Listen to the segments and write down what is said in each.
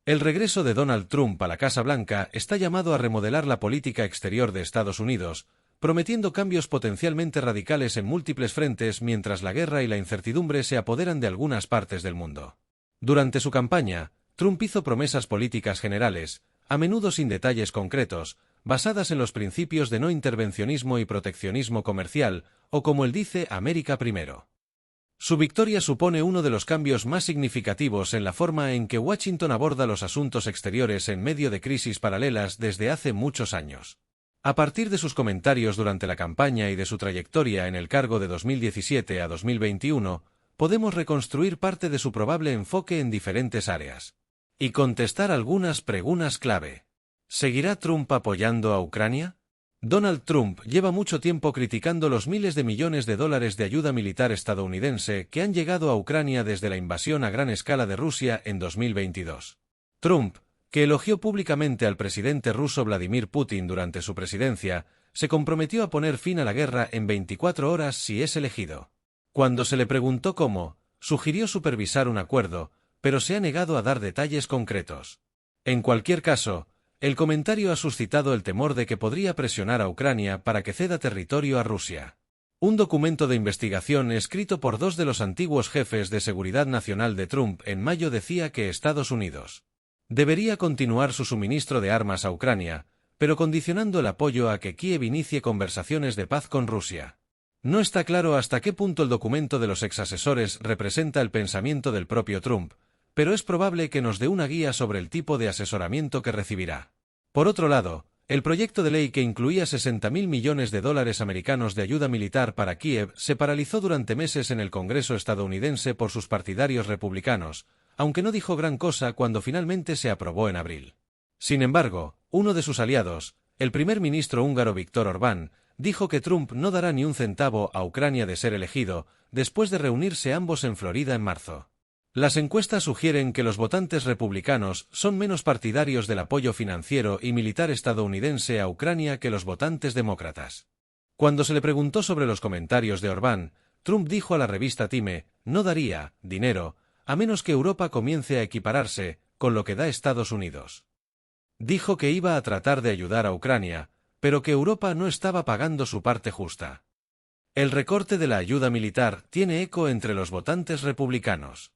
El regreso de Donald Trump a la Casa Blanca está llamado a remodelar la política exterior de Estados Unidos, prometiendo cambios potencialmente radicales en múltiples frentes mientras la guerra y la incertidumbre se apoderan de algunas partes del mundo. Durante su campaña, Trump hizo promesas políticas generales, a menudo sin detalles concretos, basadas en los principios de no intervencionismo y proteccionismo comercial, o como él dice, América primero. Su victoria supone uno de los cambios más significativos en la forma en que Washington aborda los asuntos exteriores en medio de crisis paralelas desde hace muchos años. A partir de sus comentarios durante la campaña y de su trayectoria en el cargo de 2017 a 2021, podemos reconstruir parte de su probable enfoque en diferentes áreas. Y contestar algunas preguntas clave. ¿Seguirá Trump apoyando a Ucrania? Donald Trump lleva mucho tiempo criticando los miles de millones de dólares de ayuda militar estadounidense que han llegado a Ucrania desde la invasión a gran escala de Rusia en 2022. Trump, que elogió públicamente al presidente ruso Vladimir Putin durante su presidencia, se comprometió a poner fin a la guerra en 24 horas si es elegido. Cuando se le preguntó cómo, sugirió supervisar un acuerdo, pero se ha negado a dar detalles concretos. En cualquier caso, el comentario ha suscitado el temor de que podría presionar a Ucrania para que ceda territorio a Rusia. Un documento de investigación escrito por dos de los antiguos jefes de seguridad nacional de Trump en mayo decía que Estados Unidos debería continuar su suministro de armas a Ucrania, pero condicionando el apoyo a que Kiev inicie conversaciones de paz con Rusia. No está claro hasta qué punto el documento de los exasesores representa el pensamiento del propio Trump, pero es probable que nos dé una guía sobre el tipo de asesoramiento que recibirá. Por otro lado, el proyecto de ley que incluía 60.000 millones de dólares americanos de ayuda militar para Kiev se paralizó durante meses en el Congreso estadounidense por sus partidarios republicanos, aunque no dijo gran cosa cuando finalmente se aprobó en abril. Sin embargo, uno de sus aliados, el primer ministro húngaro Viktor Orbán, dijo que Trump no dará ni un centavo a Ucrania de ser elegido, después de reunirse ambos en Florida en marzo. Las encuestas sugieren que los votantes republicanos son menos partidarios del apoyo financiero y militar estadounidense a Ucrania que los votantes demócratas. Cuando se le preguntó sobre los comentarios de Orbán, Trump dijo a la revista Time, no daría dinero, a menos que Europa comience a equipararse con lo que da Estados Unidos. Dijo que iba a tratar de ayudar a Ucrania, pero que Europa no estaba pagando su parte justa. El recorte de la ayuda militar tiene eco entre los votantes republicanos.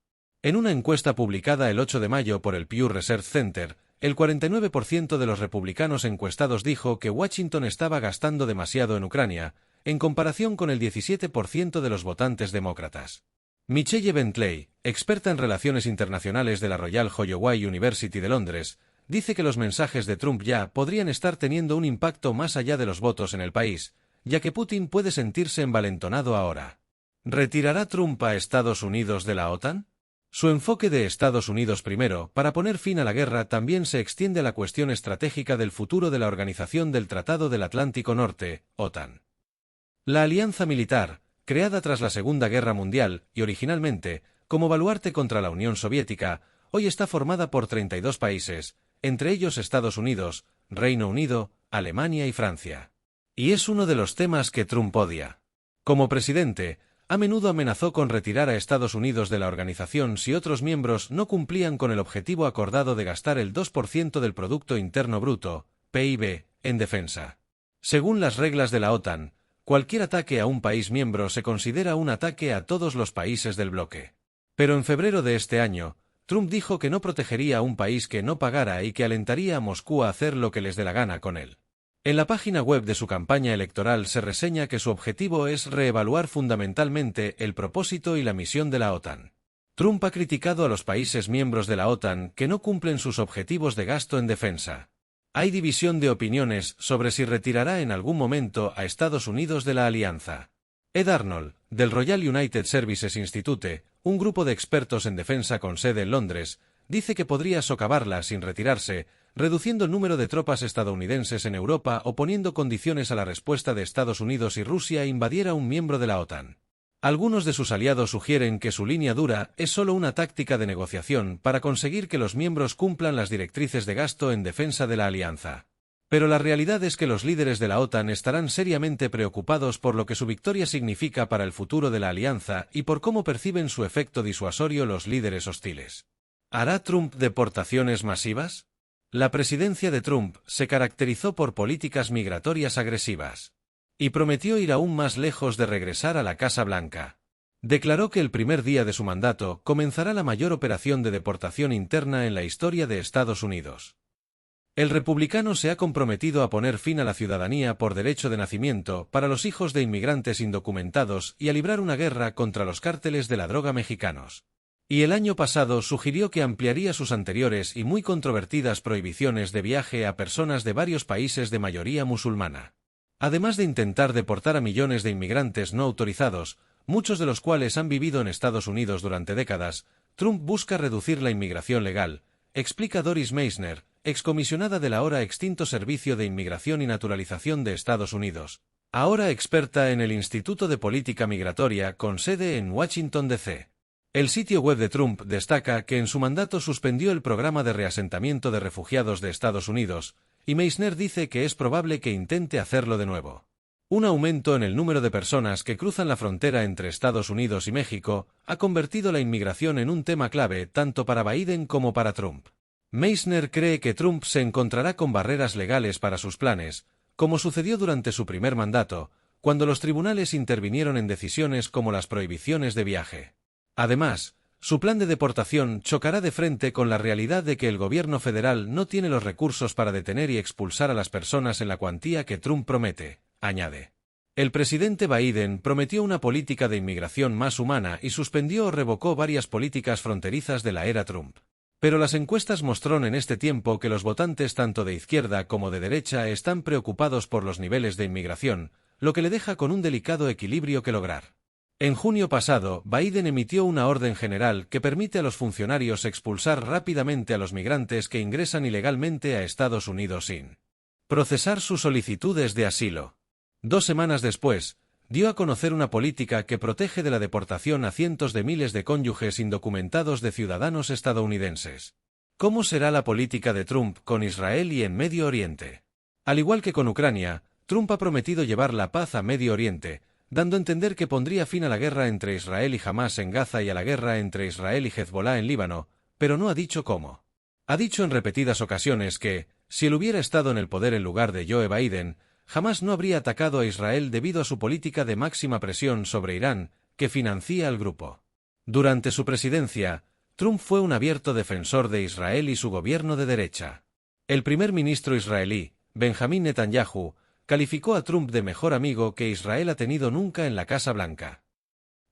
En una encuesta publicada el 8 de mayo por el Pew Research Center, el 49% de los republicanos encuestados dijo que Washington estaba gastando demasiado en Ucrania, en comparación con el 17% de los votantes demócratas. Michelle Bentley, experta en relaciones internacionales de la Royal Holloway University de Londres, dice que los mensajes de Trump ya podrían estar teniendo un impacto más allá de los votos en el país, ya que Putin puede sentirse envalentonado ahora. ¿Retirará Trump a Estados Unidos de la OTAN? Su enfoque de Estados Unidos primero, para poner fin a la guerra, también se extiende a la cuestión estratégica del futuro de la Organización del Tratado del Atlántico Norte, OTAN. La alianza militar, creada tras la Segunda Guerra Mundial y originalmente como baluarte contra la Unión Soviética, hoy está formada por 32 países, entre ellos Estados Unidos, Reino Unido, Alemania y Francia. Y es uno de los temas que Trump odia. Como presidente, a menudo amenazó con retirar a Estados Unidos de la organización si otros miembros no cumplían con el objetivo acordado de gastar el 2% del Producto Interno Bruto, PIB, en defensa. Según las reglas de la OTAN, cualquier ataque a un país miembro se considera un ataque a todos los países del bloque. Pero en febrero de este año, Trump dijo que no protegería a un país que no pagara y que alentaría a Moscú a hacer lo que les dé la gana con él. En la página web de su campaña electoral se reseña que su objetivo es reevaluar fundamentalmente el propósito y la misión de la OTAN. Trump ha criticado a los países miembros de la OTAN que no cumplen sus objetivos de gasto en defensa. Hay división de opiniones sobre si retirará en algún momento a Estados Unidos de la alianza. Ed Arnold, del Royal United Services Institute, un grupo de expertos en defensa con sede en Londres, dice que podría socavarla sin retirarse, reduciendo el número de tropas estadounidenses en Europa o poniendo condiciones a la respuesta de Estados Unidos y Rusia a invadiera un miembro de la OTAN. Algunos de sus aliados sugieren que su línea dura es solo una táctica de negociación para conseguir que los miembros cumplan las directrices de gasto en defensa de la alianza. Pero la realidad es que los líderes de la OTAN estarán seriamente preocupados por lo que su victoria significa para el futuro de la alianza y por cómo perciben su efecto disuasorio los líderes hostiles. ¿Hará Trump deportaciones masivas? La presidencia de Trump se caracterizó por políticas migratorias agresivas. Y prometió ir aún más lejos de regresar a la Casa Blanca. Declaró que el primer día de su mandato comenzará la mayor operación de deportación interna en la historia de Estados Unidos. El republicano se ha comprometido a poner fin a la ciudadanía por derecho de nacimiento para los hijos de inmigrantes indocumentados y a librar una guerra contra los cárteles de la droga mexicanos. Y el año pasado sugirió que ampliaría sus anteriores y muy controvertidas prohibiciones de viaje a personas de varios países de mayoría musulmana. Además de intentar deportar a millones de inmigrantes no autorizados, muchos de los cuales han vivido en Estados Unidos durante décadas, Trump busca reducir la inmigración legal, explica Doris Meissner, excomisionada del ahora extinto Servicio de Inmigración y Naturalización de Estados Unidos, ahora experta en el Instituto de Política Migratoria con sede en Washington, D.C. El sitio web de Trump destaca que en su mandato suspendió el programa de reasentamiento de refugiados de Estados Unidos, y Meissner dice que es probable que intente hacerlo de nuevo. Un aumento en el número de personas que cruzan la frontera entre Estados Unidos y México ha convertido la inmigración en un tema clave tanto para Biden como para Trump. Meissner cree que Trump se encontrará con barreras legales para sus planes, como sucedió durante su primer mandato, cuando los tribunales intervinieron en decisiones como las prohibiciones de viaje. Además, su plan de deportación chocará de frente con la realidad de que el gobierno federal no tiene los recursos para detener y expulsar a las personas en la cuantía que Trump promete, añade. El presidente Biden prometió una política de inmigración más humana y suspendió o revocó varias políticas fronterizas de la era Trump. Pero las encuestas mostraron en este tiempo que los votantes tanto de izquierda como de derecha están preocupados por los niveles de inmigración, lo que le deja con un delicado equilibrio que lograr. En junio pasado, Biden emitió una orden general que permite a los funcionarios expulsar rápidamente a los migrantes que ingresan ilegalmente a Estados Unidos sin procesar sus solicitudes de asilo. 2 semanas después, dio a conocer una política que protege de la deportación a cientos de miles de cónyuges indocumentados de ciudadanos estadounidenses. ¿Cómo será la política de Trump con Israel y en Medio Oriente? Al igual que con Ucrania, Trump ha prometido llevar la paz a Medio Oriente, dando a entender que pondría fin a la guerra entre Israel y Hamás en Gaza y a la guerra entre Israel y Hezbolá en Líbano, pero no ha dicho cómo. Ha dicho en repetidas ocasiones que, si él hubiera estado en el poder en lugar de Joe Biden, jamás no habría atacado a Israel debido a su política de máxima presión sobre Irán, que financia al grupo. Durante su presidencia, Trump fue un abierto defensor de Israel y su gobierno de derecha. El primer ministro israelí, Benjamín Netanyahu, calificó a Trump de mejor amigo que Israel ha tenido nunca en la Casa Blanca.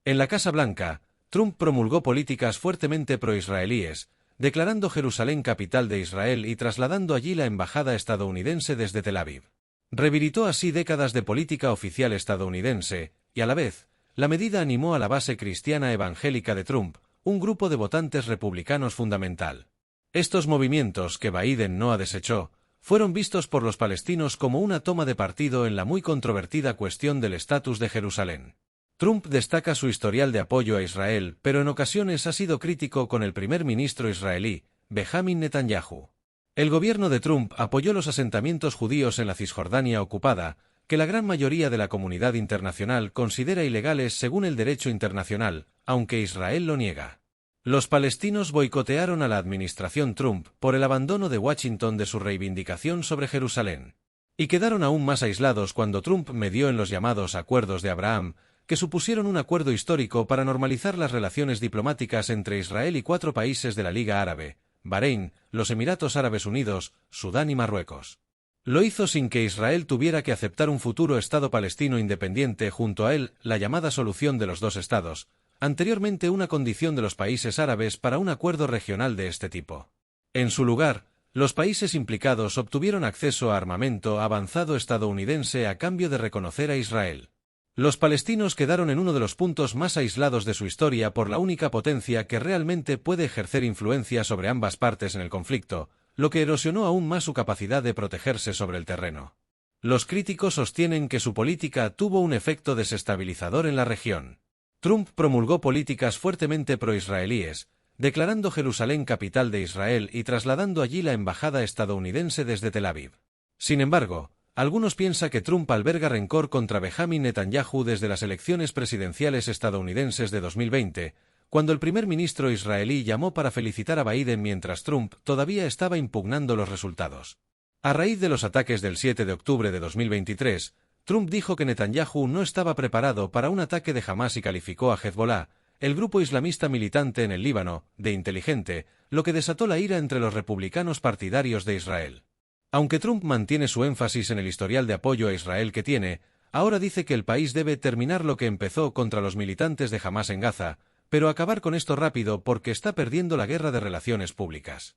En la Casa Blanca, Trump promulgó políticas fuertemente pro-israelíes, declarando Jerusalén capital de Israel y trasladando allí la embajada estadounidense desde Tel Aviv. Rehabilitó así décadas de política oficial estadounidense, y a la vez, la medida animó a la base cristiana evangélica de Trump, un grupo de votantes republicanos fundamental. Estos movimientos, que Biden no ha desechado, fueron vistos por los palestinos como una toma de partido en la muy controvertida cuestión del estatus de Jerusalén. Trump destaca su historial de apoyo a Israel, pero en ocasiones ha sido crítico con el primer ministro israelí, Benjamin Netanyahu. El gobierno de Trump apoyó los asentamientos judíos en la Cisjordania ocupada, que la gran mayoría de la comunidad internacional considera ilegales según el derecho internacional, aunque Israel lo niega. Los palestinos boicotearon a la administración Trump por el abandono de Washington de su reivindicación sobre Jerusalén. Y quedaron aún más aislados cuando Trump medió en los llamados Acuerdos de Abraham, que supusieron un acuerdo histórico para normalizar las relaciones diplomáticas entre Israel y 4 países de la Liga Árabe, Bahrein, los Emiratos Árabes Unidos, Sudán y Marruecos. Lo hizo sin que Israel tuviera que aceptar un futuro Estado palestino independiente junto a él, la llamada solución de los 2 estados, anteriormente una condición de los países árabes para un acuerdo regional de este tipo. En su lugar, los países implicados obtuvieron acceso a armamento avanzado estadounidense a cambio de reconocer a Israel. Los palestinos quedaron en uno de los puntos más aislados de su historia por la única potencia que realmente puede ejercer influencia sobre ambas partes en el conflicto, lo que erosionó aún más su capacidad de protegerse sobre el terreno. Los críticos sostienen que su política tuvo un efecto desestabilizador en la región. Trump promulgó políticas fuertemente pro-israelíes, declarando Jerusalén capital de Israel y trasladando allí la embajada estadounidense desde Tel Aviv. Sin embargo, algunos piensan que Trump alberga rencor contra Benjamin Netanyahu desde las elecciones presidenciales estadounidenses de 2020, cuando el primer ministro israelí llamó para felicitar a Biden mientras Trump todavía estaba impugnando los resultados. A raíz de los ataques del 7 de octubre de 2023, Trump dijo que Netanyahu no estaba preparado para un ataque de Hamás y calificó a Hezbollah, el grupo islamista militante en el Líbano, de inteligente, lo que desató la ira entre los republicanos partidarios de Israel. Aunque Trump mantiene su énfasis en el historial de apoyo a Israel que tiene, ahora dice que el país debe terminar lo que empezó contra los militantes de Hamás en Gaza, pero acabar con esto rápido porque está perdiendo la guerra de relaciones públicas.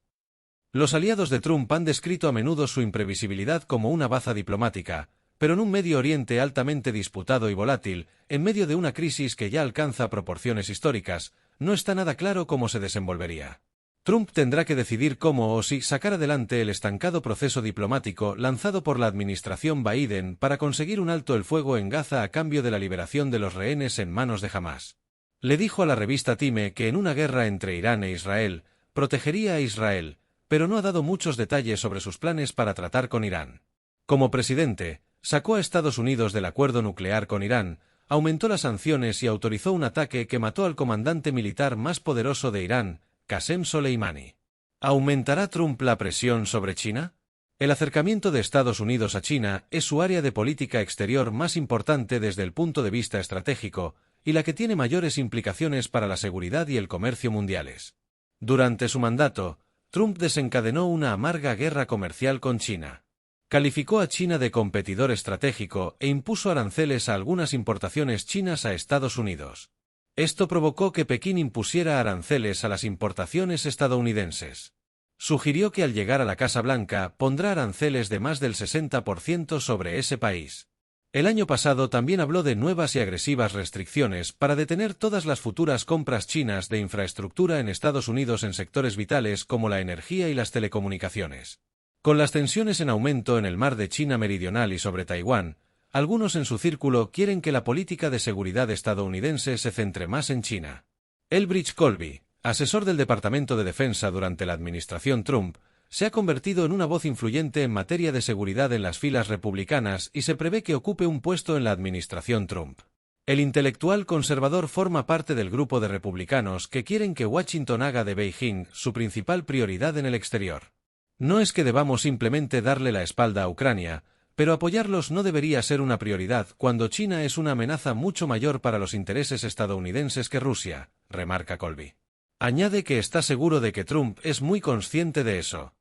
Los aliados de Trump han descrito a menudo su imprevisibilidad como una baza diplomática, pero en un Medio Oriente altamente disputado y volátil, en medio de una crisis que ya alcanza proporciones históricas, no está nada claro cómo se desenvolvería. Trump tendrá que decidir cómo o si sacar adelante el estancado proceso diplomático lanzado por la administración Biden para conseguir un alto el fuego en Gaza a cambio de la liberación de los rehenes en manos de Hamás. Le dijo a la revista Time que en una guerra entre Irán e Israel, protegería a Israel, pero no ha dado muchos detalles sobre sus planes para tratar con Irán. Como presidente, sacó a Estados Unidos del acuerdo nuclear con Irán, aumentó las sanciones y autorizó un ataque que mató al comandante militar más poderoso de Irán, Qasem Soleimani. ¿Aumentará Trump la presión sobre China? El acercamiento de Estados Unidos a China es su área de política exterior más importante desde el punto de vista estratégico y la que tiene mayores implicaciones para la seguridad y el comercio mundiales. Durante su mandato, Trump desencadenó una amarga guerra comercial con China. Calificó a China de competidor estratégico e impuso aranceles a algunas importaciones chinas a Estados Unidos. Esto provocó que Pekín impusiera aranceles a las importaciones estadounidenses. Sugirió que al llegar a la Casa Blanca pondrá aranceles de más del 60% sobre ese país. El año pasado también habló de nuevas y agresivas restricciones para detener todas las futuras compras chinas de infraestructura en Estados Unidos en sectores vitales como la energía y las telecomunicaciones. Con las tensiones en aumento en el mar de China Meridional y sobre Taiwán, algunos en su círculo quieren que la política de seguridad estadounidense se centre más en China. Elbridge Colby, asesor del Departamento de Defensa durante la administración Trump, se ha convertido en una voz influyente en materia de seguridad en las filas republicanas y se prevé que ocupe un puesto en la administración Trump. El intelectual conservador forma parte del grupo de republicanos que quieren que Washington haga de Beijing su principal prioridad en el exterior. No es que debamos simplemente darle la espalda a Ucrania, pero apoyarlos no debería ser una prioridad cuando China es una amenaza mucho mayor para los intereses estadounidenses que Rusia, remarca Colby. Añade que está seguro de que Trump es muy consciente de eso.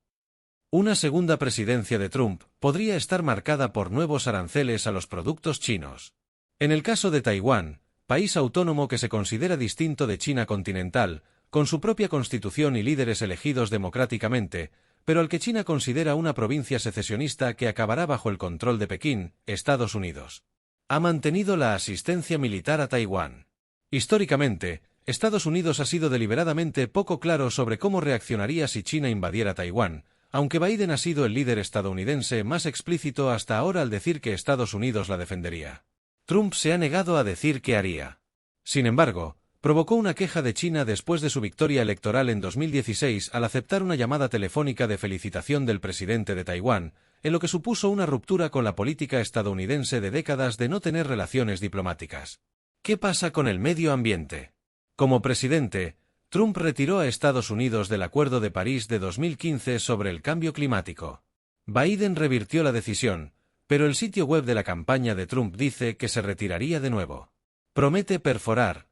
Una segunda presidencia de Trump podría estar marcada por nuevos aranceles a los productos chinos. En el caso de Taiwán, país autónomo que se considera distinto de China continental, con su propia constitución y líderes elegidos democráticamente, pero al que China considera una provincia secesionista que acabará bajo el control de Pekín, Estados Unidos. Ha mantenido la asistencia militar a Taiwán. Históricamente, Estados Unidos ha sido deliberadamente poco claro sobre cómo reaccionaría si China invadiera Taiwán, aunque Biden ha sido el líder estadounidense más explícito hasta ahora al decir que Estados Unidos la defendería. Trump se ha negado a decir qué haría. Sin embargo, provocó una queja de China después de su victoria electoral en 2016 al aceptar una llamada telefónica de felicitación del presidente de Taiwán, en lo que supuso una ruptura con la política estadounidense de décadas de no tener relaciones diplomáticas. ¿Qué pasa con el medio ambiente? Como presidente, Trump retiró a Estados Unidos del Acuerdo de París de 2015 sobre el cambio climático. Biden revirtió la decisión, pero el sitio web de la campaña de Trump dice que se retiraría de nuevo. Promete perforar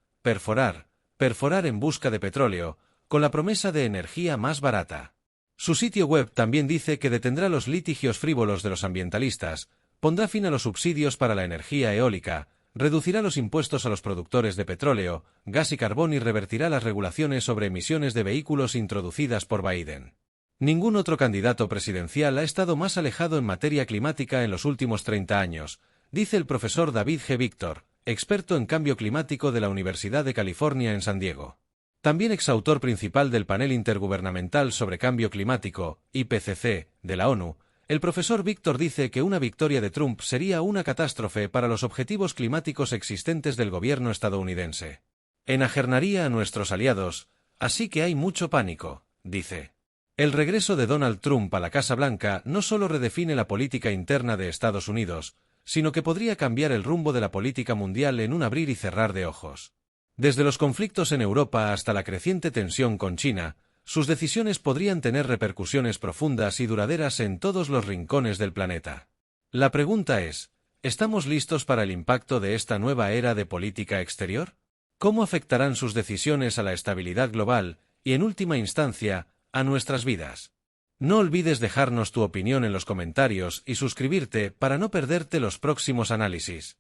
en busca de petróleo, con la promesa de energía más barata. Su sitio web también dice que detendrá los litigios frívolos de los ambientalistas, pondrá fin a los subsidios para la energía eólica, reducirá los impuestos a los productores de petróleo, gas y carbón y revertirá las regulaciones sobre emisiones de vehículos introducidas por Biden. Ningún otro candidato presidencial ha estado más alejado en materia climática en los últimos 30 años, dice el profesor David G. Victor, experto en cambio climático de la Universidad de California en San Diego. También exautor principal del Panel Intergubernamental sobre Cambio Climático, IPCC, de la ONU, el profesor Victor dice que una victoria de Trump sería una catástrofe para los objetivos climáticos existentes del gobierno estadounidense. Enajernaría a nuestros aliados, así que hay mucho pánico, dice. El regreso de Donald Trump a la Casa Blanca no solo redefine la política interna de Estados Unidos, sino que podría cambiar el rumbo de la política mundial en un abrir y cerrar de ojos. Desde los conflictos en Europa hasta la creciente tensión con China, sus decisiones podrían tener repercusiones profundas y duraderas en todos los rincones del planeta. La pregunta es, ¿estamos listos para el impacto de esta nueva era de política exterior? ¿Cómo afectarán sus decisiones a la estabilidad global y, en última instancia, a nuestras vidas? No olvides dejarnos tu opinión en los comentarios y suscribirte para no perderte los próximos análisis.